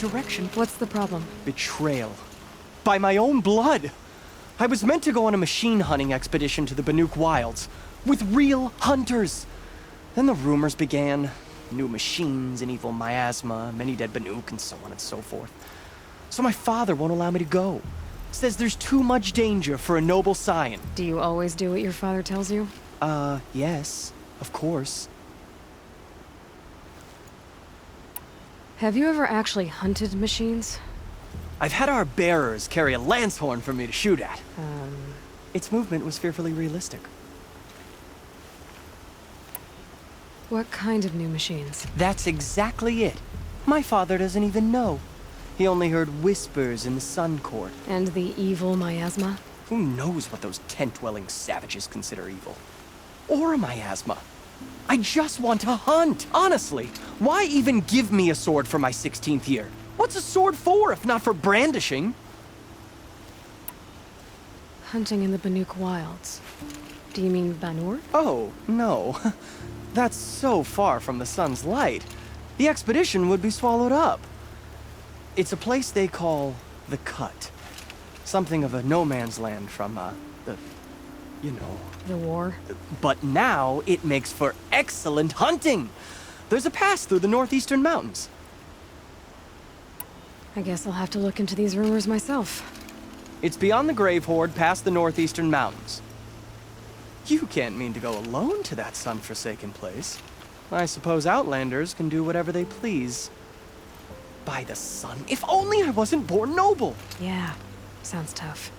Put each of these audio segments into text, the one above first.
direction. What's the problem? Betrayal. By my own blood. I was meant to go on a machine hunting expedition to the Banuk Wilds, with real hunters. Then the rumors began. New machines, an evil miasma, many dead Banuk, and so on and so forth. So my father won't allow me to go. Says there's too much danger for a noble scion. Do you always do what your father tells you? Yes, of course. Have you ever actually hunted machines? I've had our bearers carry a lance horn for me to shoot at. Its movement was fearfully realistic. What kind of new machines? That's exactly it. My father doesn't even know. He only heard whispers in the Sun Court. And the evil miasma? Who knows what those tent-dwelling savages consider evil? Or a miasma. I just want to hunt, honestly. Why even give me a sword for my 16th year? What's a sword for if not for brandishing? Hunting in the Banuk Wilds. Do you mean Banur? Oh, no. That's so far from the sun's light. The expedition would be swallowed up. It's a place they call the Cut. Something of a no man's land from, you know. The war? But now it makes for excellent hunting. There's a pass through the northeastern mountains. I guess I'll have to look into these rumors myself. It's beyond the Grave Hoard, past the northeastern mountains. You can't mean to go alone to that sun-forsaken place. I suppose Outlanders can do whatever they please. By the sun, if only I wasn't born noble! Yeah, sounds tough.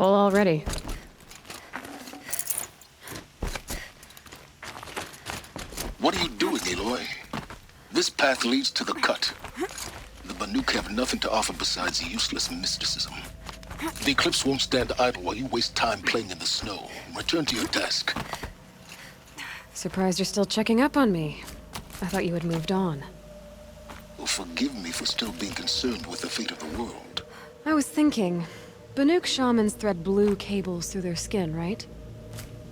Full already. What are you doing, Aloy? This path leads to the Cut. The Banuk have nothing to offer besides useless mysticism. The Eclipse won't stand idle while you waste time playing in the snow. Return to your task. Surprised you're still checking up on me. I thought you had moved on. Well, forgive me for still being concerned with the fate of the world. I was thinking, Banuk shamans thread blue cables through their skin, right?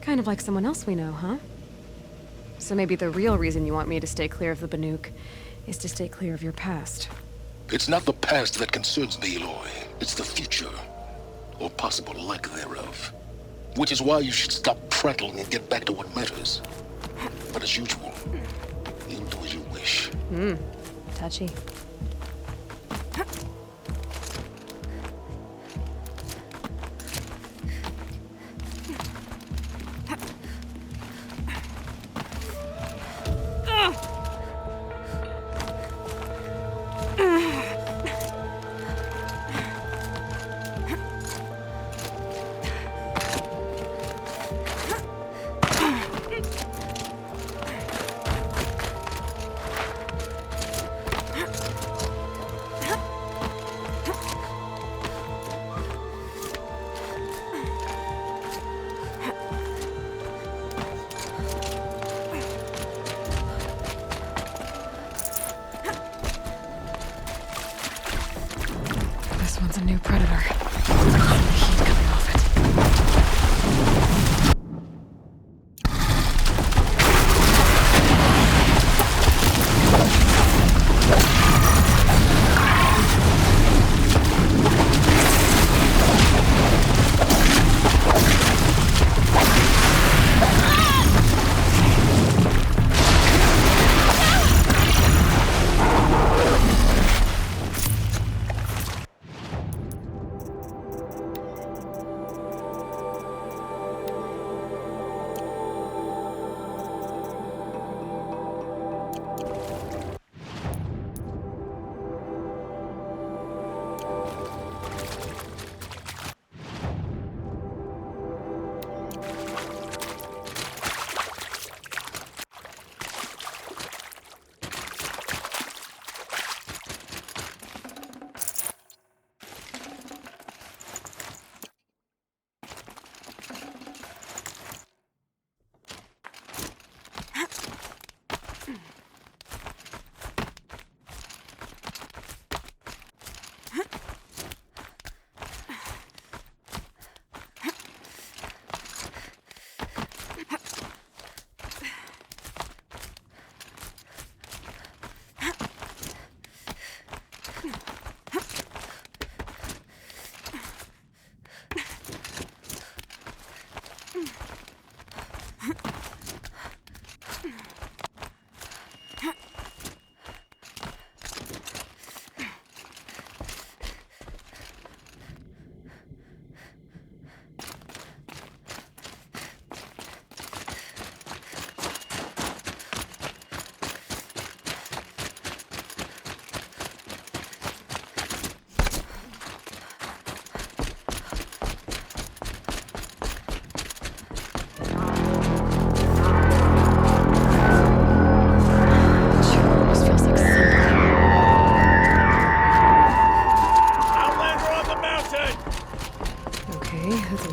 Kind of like someone else we know, huh? So maybe the real reason you want me to stay clear of the Banuk is to stay clear of your past. It's not the past that concerns me, Aloy. It's the future. Or possible lack thereof. Which is why you should stop prattling and get back to what matters. But as usual, you'll do as you wish. Touchy. This one's a new predator. I can feel the heat coming off it.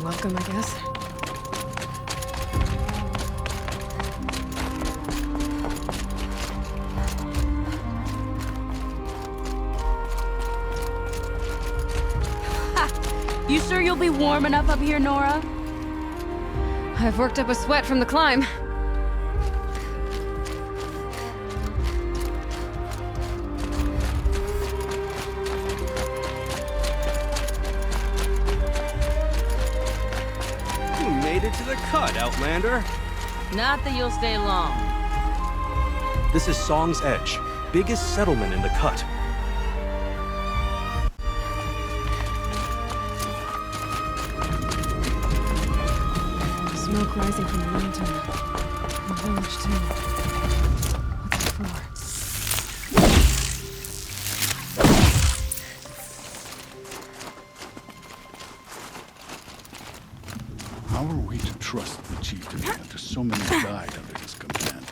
Welcome, I guess. You sure you'll be warm enough up here, Nora? I've worked up a sweat from the climb. You made it to the cut, Outlander. Not that you'll stay long. This is Song's Edge, biggest settlement in the cut. Smoke rising from the mountain. The village, too. What's it for? How are we to trust the chieftain after so many died under his command?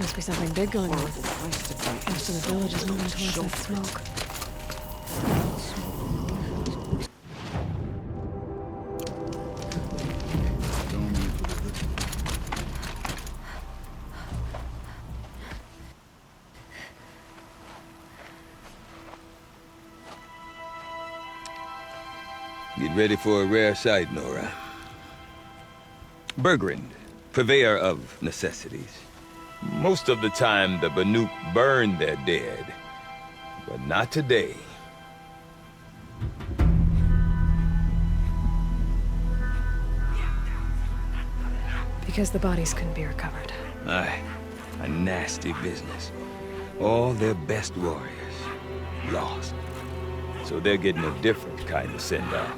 Must be something big going on. Most of the village is moving towards that smoke. Get ready for a rare sight, Nora. Bergrand, purveyor of necessities. Most of the time, the Banuk burn their dead, but not today. Because the bodies couldn't be recovered. Aye, a nasty business. All their best warriors lost. So they're getting a different kind of send-off.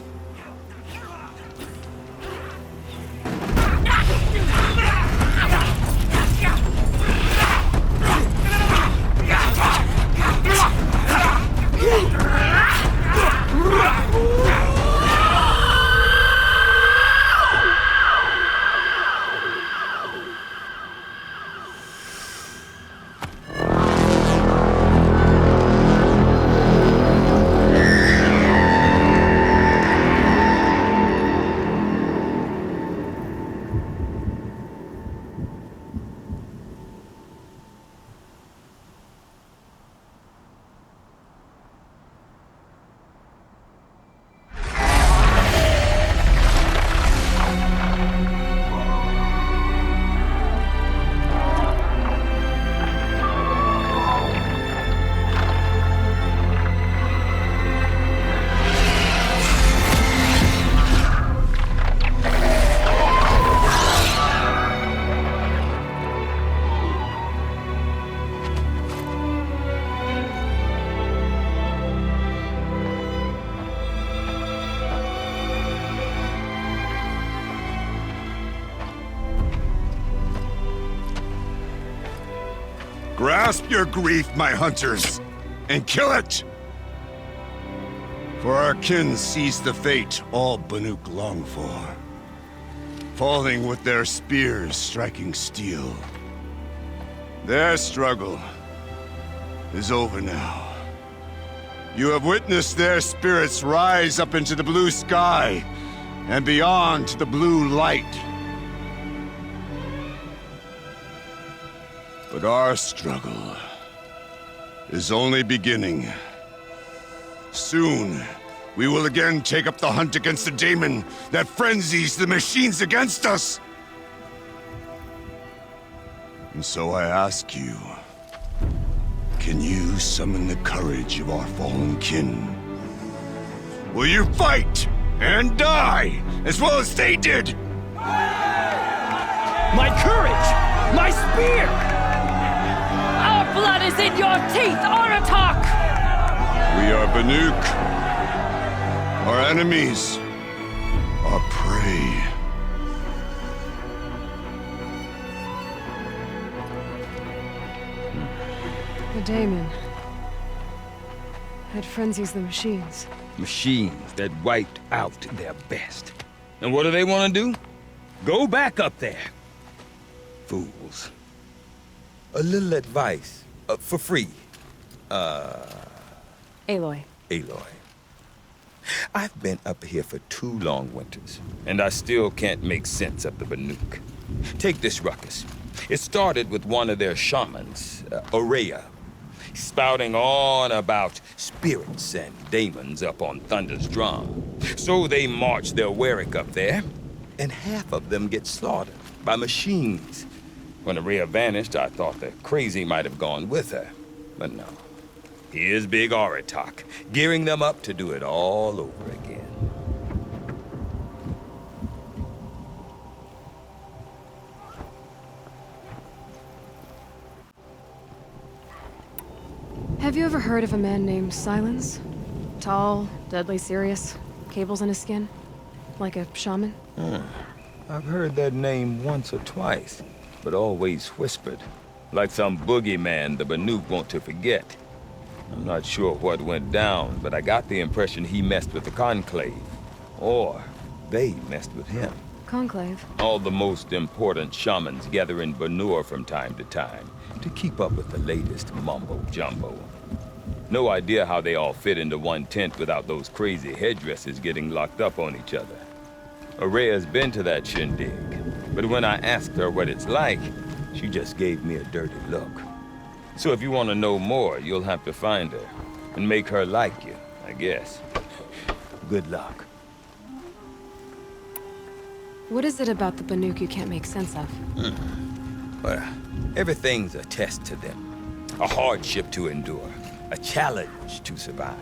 Grasp your grief, my hunters, and kill it! For our kin sees the fate all Banuk long for. Falling with their spears striking steel. Their struggle is over now. You have witnessed their spirits rise up into the blue sky and beyond to the blue light. But our struggle is only beginning. Soon, we will again take up the hunt against the daemon that frenzies the machines against us. And so I ask you, can you summon the courage of our fallen kin? Will you fight and die as well as they did? My courage! My spear! Our blood is in your teeth, Aratak! We are Banuk. Our enemies are prey. The daemon. It frenzies the machines. Machines that wiped out their best. And what do they want to do? Go back up there. Fools. A little advice, for free. Aloy. Aloy. I've been up here for 2 long winters, and I still can't make sense of the Banuk. Take this ruckus. It started with one of their shamans, Ourea, spouting on about spirits and daemons up on Thunder's Drum. So they march their Warwick up there, and half of them get slaughtered by machines. When Ourea vanished, I thought the crazy might have gone with her, but no. Here's Big Aratak, gearing them up to do it all over again. Have you ever heard of a man named Silence? Tall, deadly serious, cables in his skin? Like a shaman? I've heard that name once or twice, but always whispered. Like some boogeyman the Banuk want to forget. I'm not sure what went down, but I got the impression he messed with the Conclave. Or they messed with him. Conclave? All the most important shamans gather in Banur from time to time to keep up with the latest mumbo-jumbo. No idea how they all fit into one tent without those crazy headdresses getting locked up on each other. Ourea's been to that shindig, but when I asked her what it's like, she just gave me a dirty look. So if you want to know more, you'll have to find her and make her like you, I guess. Good luck. What is it about the Banuk you can't make sense of? Well, everything's a test to them. A hardship to endure. A challenge to survive.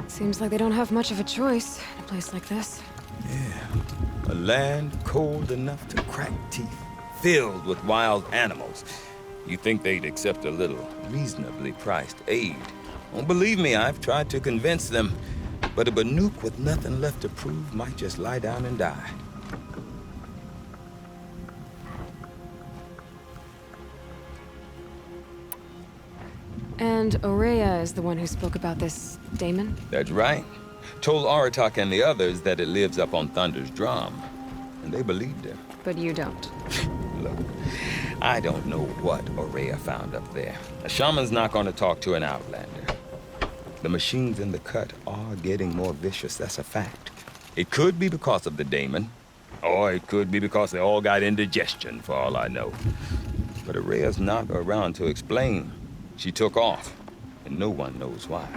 Seems like they don't have much of a choice in a place like this. Yeah. A land cold enough to crack teeth, filled with wild animals. You think they'd accept a little reasonably priced aid. Well, believe me, I've tried to convince them. But a Banuk with nothing left to prove might just lie down and die. And Ourea is the one who spoke about this daemon? That's right. Told Aratak and the others that it lives up on Thunder's Drum. And they believed him. But you don't. Look, I don't know what Ourea found up there. A shaman's not going to talk to an outlander. The machines in the cut are getting more vicious, that's a fact. It could be because of the daemon, or it could be because they all got indigestion, for all I know. But Ourea's not around to explain. She took off, and no one knows why.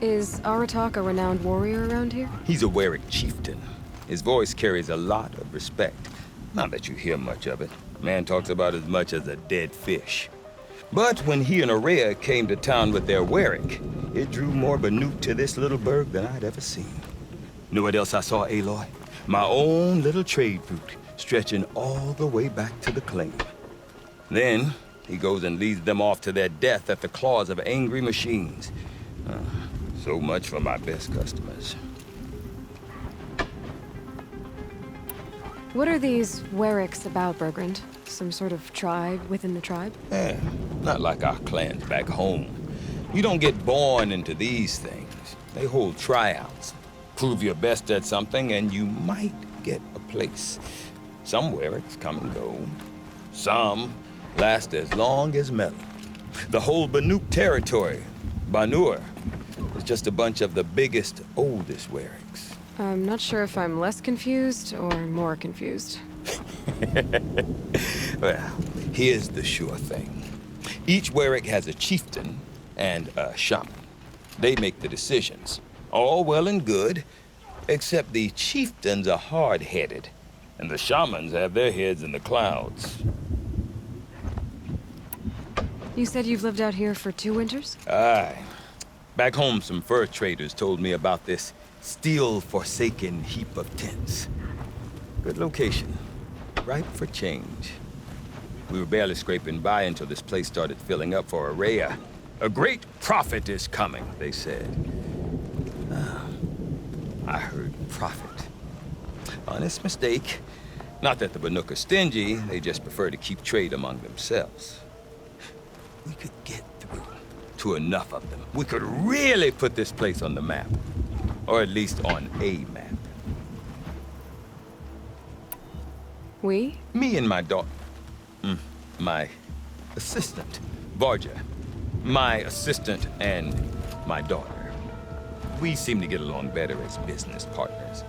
Is Aratak a renowned warrior around here? He's a Warwick chieftain. His voice carries a lot of respect. Not that you hear much of it. Man talks about as much as a dead fish. But when he and Ourea came to town with their Warwick, it drew more Banuk to this little burg than I'd ever seen. Know what else I saw, Aloy? My own little trade route, stretching all the way back to the claim. Then, he goes and leads them off to their death at the claws of angry machines. So much for my best customers. What are these Wericks about, Bergrand? Some sort of tribe within the tribe? Not like our clans back home. You don't get born into these things. They hold tryouts. Prove your best at something, and you might get a place. Some Wericks come and go. Some last as long as metal. The whole Banuk territory, Banur, is just a bunch of the biggest, oldest Wericks. I'm not sure if I'm less confused or more confused. Well, here's the sure thing. Each Werick has a chieftain and a shaman. They make the decisions. All well and good, except the chieftains are hard-headed, and the shamans have their heads in the clouds. You said you've lived out here for 2 winters? Aye. Back home, some fur traders told me about this steel-forsaken heap of tents. Good location. Ripe for change. We were barely scraping by until this place started filling up for Araya. A great prophet is coming, they said. I heard prophet. Honest mistake. Not that the Banuk are stingy, they just prefer to keep trade among themselves. We could get through to enough of them. We could really put this place on the map. Or at least on a map. We? Me and my daughter. My assistant, Varja. My assistant and my daughter. We seem to get along better as business partners.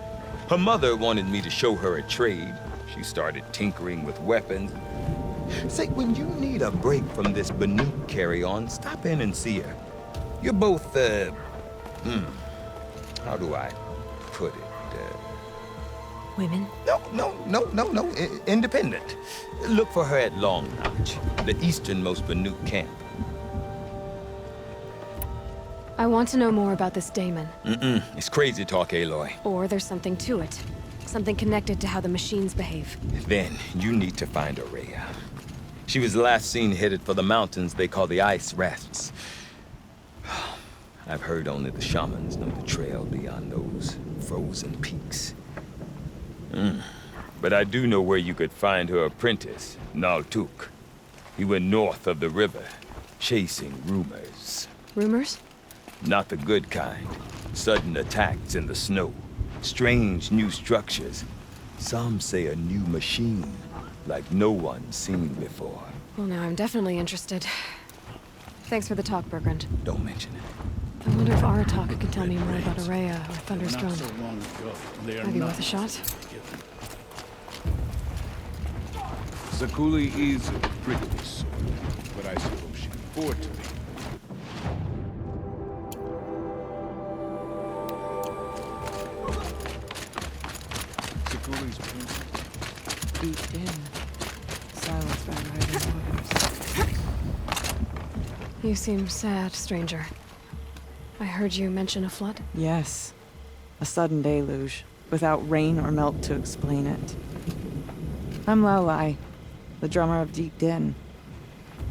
Her mother wanted me to show her a trade. She started tinkering with weapons. Say, when you need a break from this Banuk carry-on, stop in and see her. You're both, how do I put it? Women? No. Independent. Look for her at Long Notch, the easternmost Banuk camp. I want to know more about this Daemon. It's crazy talk, Aloy. Or there's something to it. Something connected to how the machines behave. Then you need to find Araya. She was last seen headed for the mountains they call the Ice Rasps. I've heard only the shamans know the trail beyond those frozen peaks. But I do know where you could find her apprentice, Naltuk. He went north of the river, chasing rumors. Rumors? Not the good kind. Sudden attacks in the snow. Strange new structures. Some say a new machine, like no one's seen before. Well, now I'm definitely interested. Thanks for the talk, Bergrand. Don't mention it. I wonder if Aratak can tell me more about Araya or Thunder's Not Drum. so long ago. They are Maybe not worth a shot? forgiven. Zakuli is a prickly sort, but I suppose she can afford to be. Zakuli's princess. Deep in. Silenced by rising waters. You seem sad, stranger. I heard you mention a flood? Yes. A sudden deluge, without rain or melt to explain it. I'm Laolai, the drummer of Deep Din.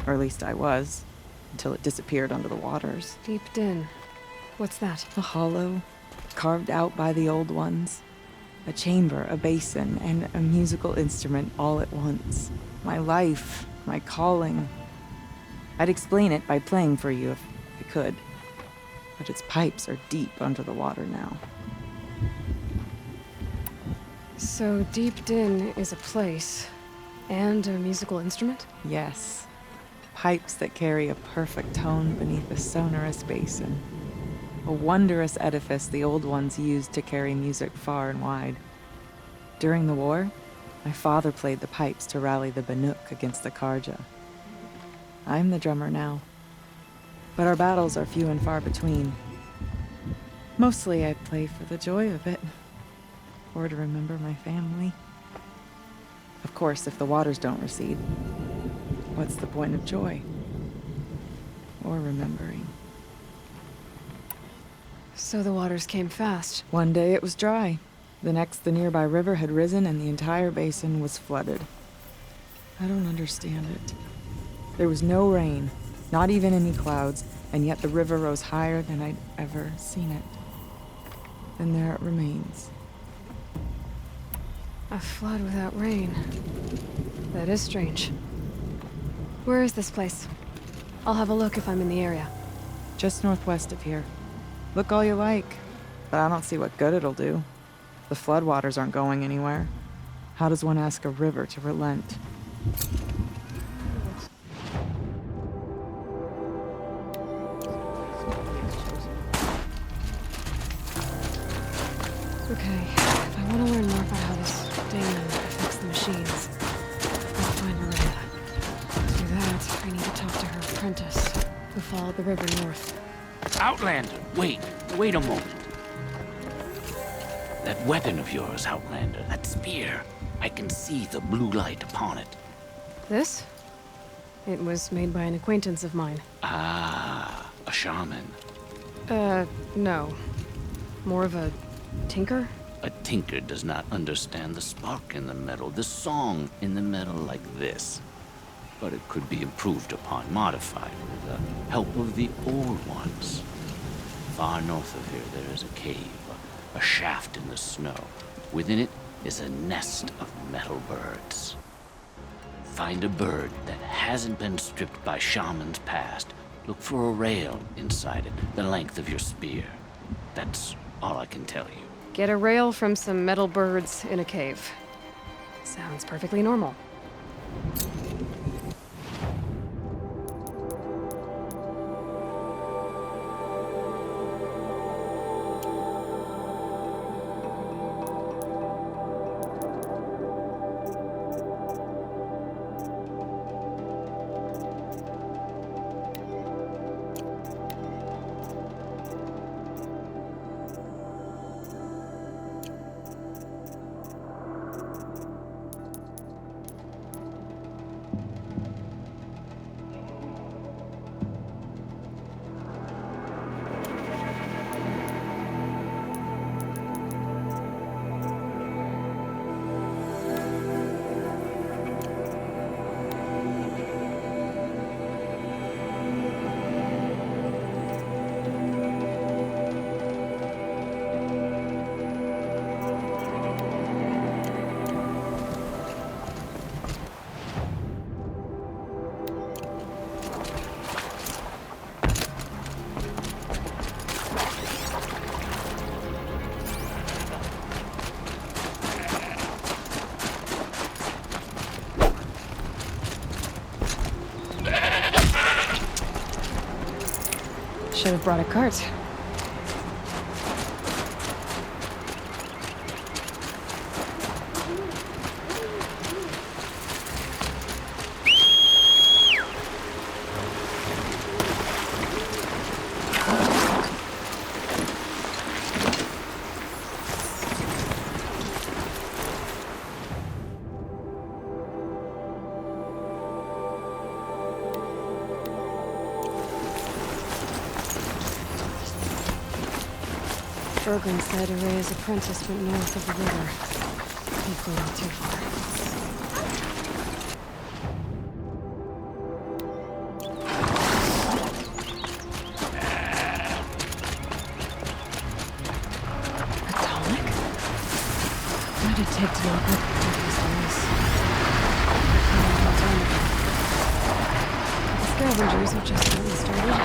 Or at least I was, until it disappeared under the waters. Deep Din. What's that? A hollow, carved out by the old ones. A chamber, a basin, and a musical instrument all at once. My life, my calling. I'd explain it by playing for you if I could. But its pipes are deep under the water now. So Deep Din is a place and a musical instrument? Yes. Pipes that carry a perfect tone beneath a sonorous basin. A wondrous edifice the old ones used to carry music far and wide. During the war, my father played the pipes to rally the Banuk against the Karja. I'm the drummer now. But our battles are few and far between. Mostly I play for the joy of it. Or to remember my family. Of course, if the waters don't recede, what's the point of joy? Or remembering? So the waters came fast. One day it was dry. The next, the nearby river had risen and the entire basin was flooded. I don't understand it. There was no rain, not even any clouds, and yet the river rose higher than I'd ever seen it. And there it remains. A flood without rain. That is strange. Where is this place? I'll have a look if I'm in the area. Just northwest of here. Look all you like, but I don't see what good it'll do. The floodwaters aren't going anywhere. How does one ask a river to relent? Okay, if I want to learn more about how this dam affects the machines, I'll find Miranda. To do that, I need to talk to her apprentice, who followed the river north. Outlander, wait a moment. That weapon of yours, Outlander, that spear, I can see the blue light upon it. This? It was made by an acquaintance of mine. Ah, a shaman. No. More of a tinker? A tinker does not understand the spark in the metal, the song in the metal like this. But it could be improved upon, modified with the help of the old ones. Far north of here there is a cave, a shaft in the snow. Within it is a nest of metal birds. Find a bird that hasn't been stripped by shamans past. Look for a rail inside it, the length of your spear. That's all I can tell you. Get a rail from some metal birds in a cave. Sounds perfectly normal. Should have brought a cart. Berglund said Araya's apprentice went north of the river. Hopefully not too far. A tonic? What did it take to lock up these things? A long time ago. The scavengers have just gotten started.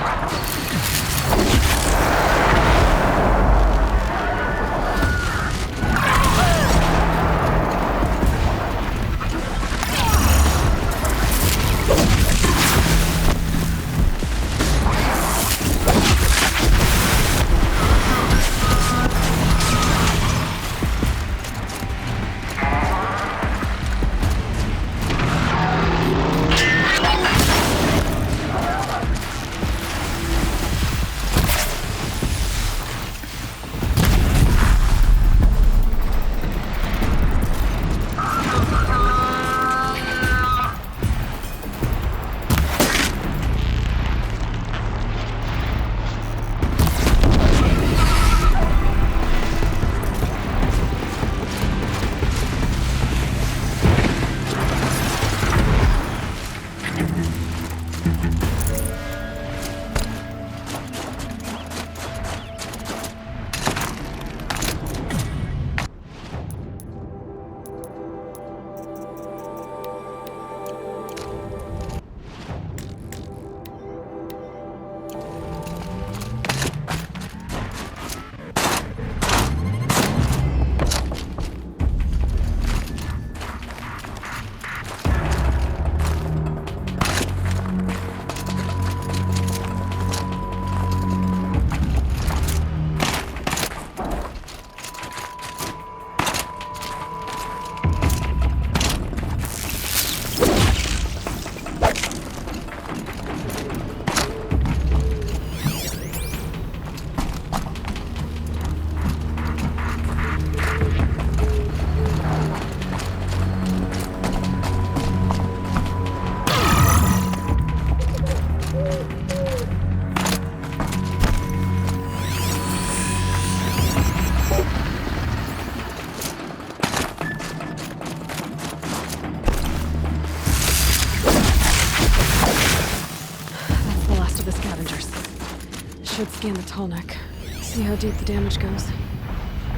scan the tall neck. See how deep the damage goes.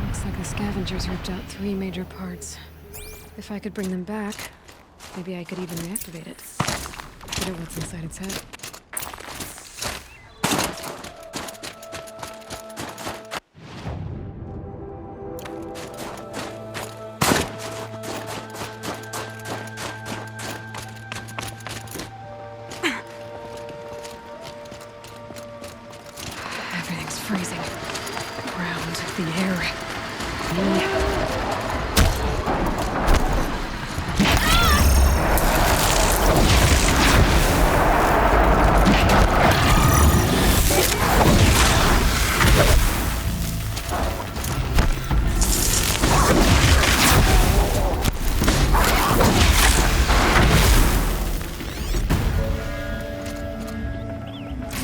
Looks like the scavengers ripped out 3 major parts. If I could bring them back, maybe I could even reactivate it. Wonder what's inside its head. Everything's freezing. Ground, the air, me.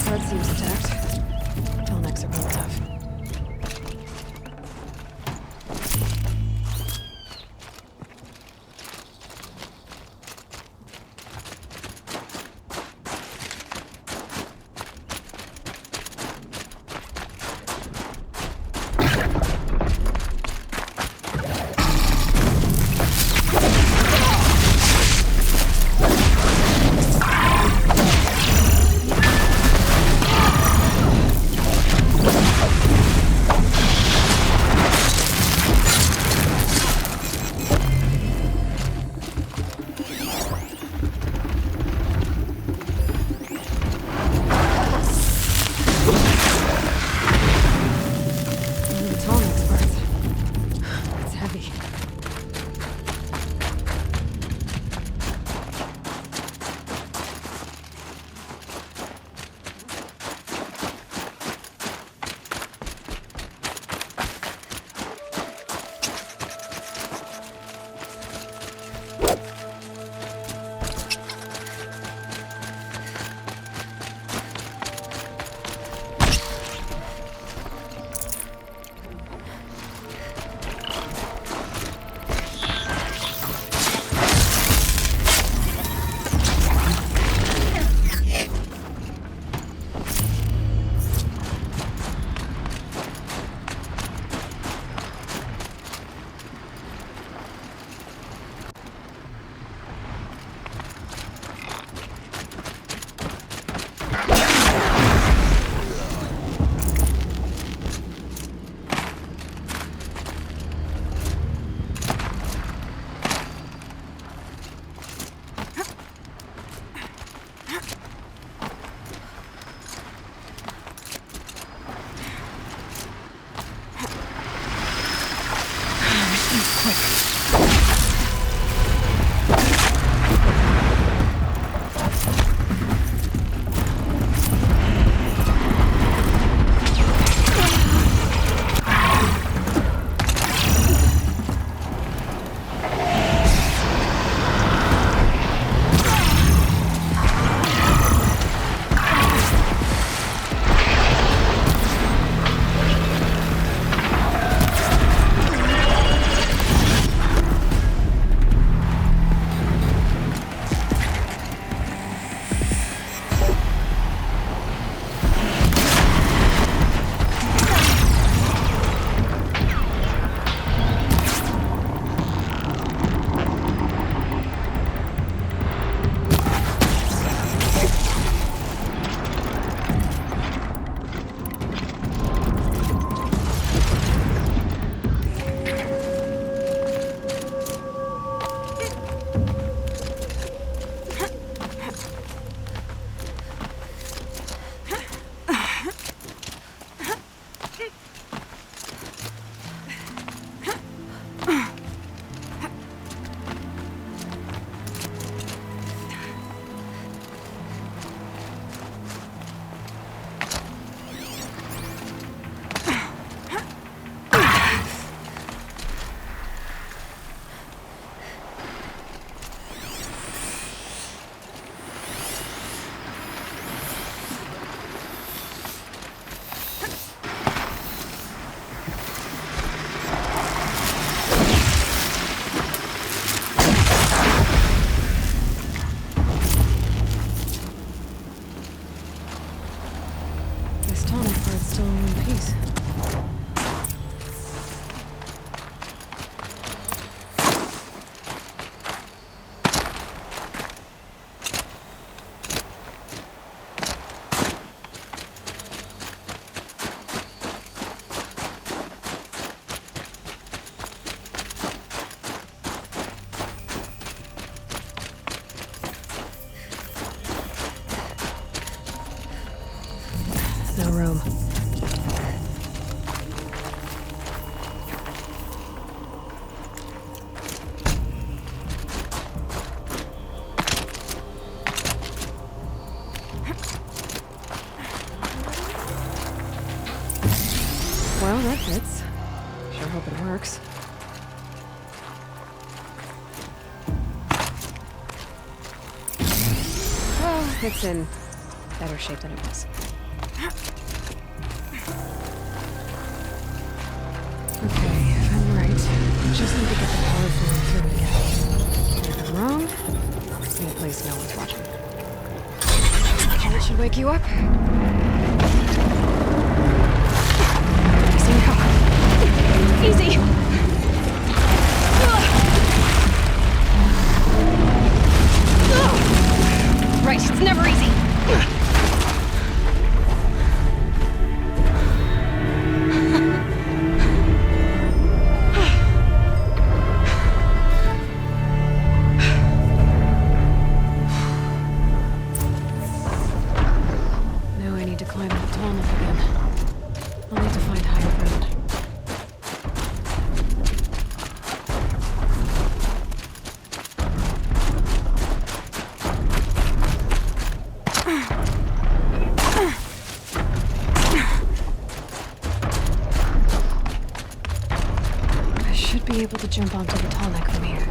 Blood seems intact. Tallnecks are real tough. hope it works. Well, it's in better shape than it was. Okay, if I'm right, I just need to get the power flowing through again. If I'm wrong, in a place no one's watching. That should wake you up. Easy now. Easy! Right, it's never easy. Now I need to climb that tall enough again. I'll need to find higher ground. I should be able to jump onto the tall neck from here.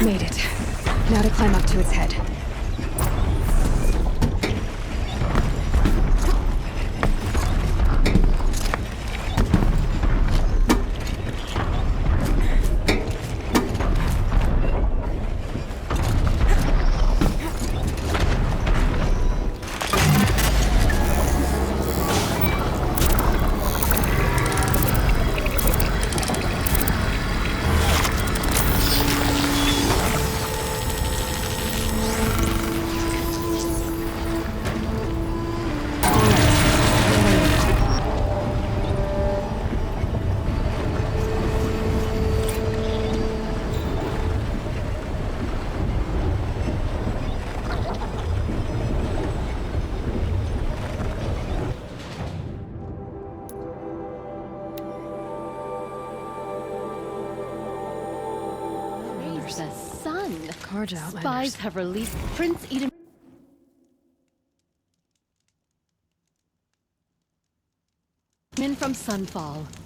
Made it. Now to climb up to its head. The sun. Carja outlanders. Spies have released Prince Eden. from Sunfall.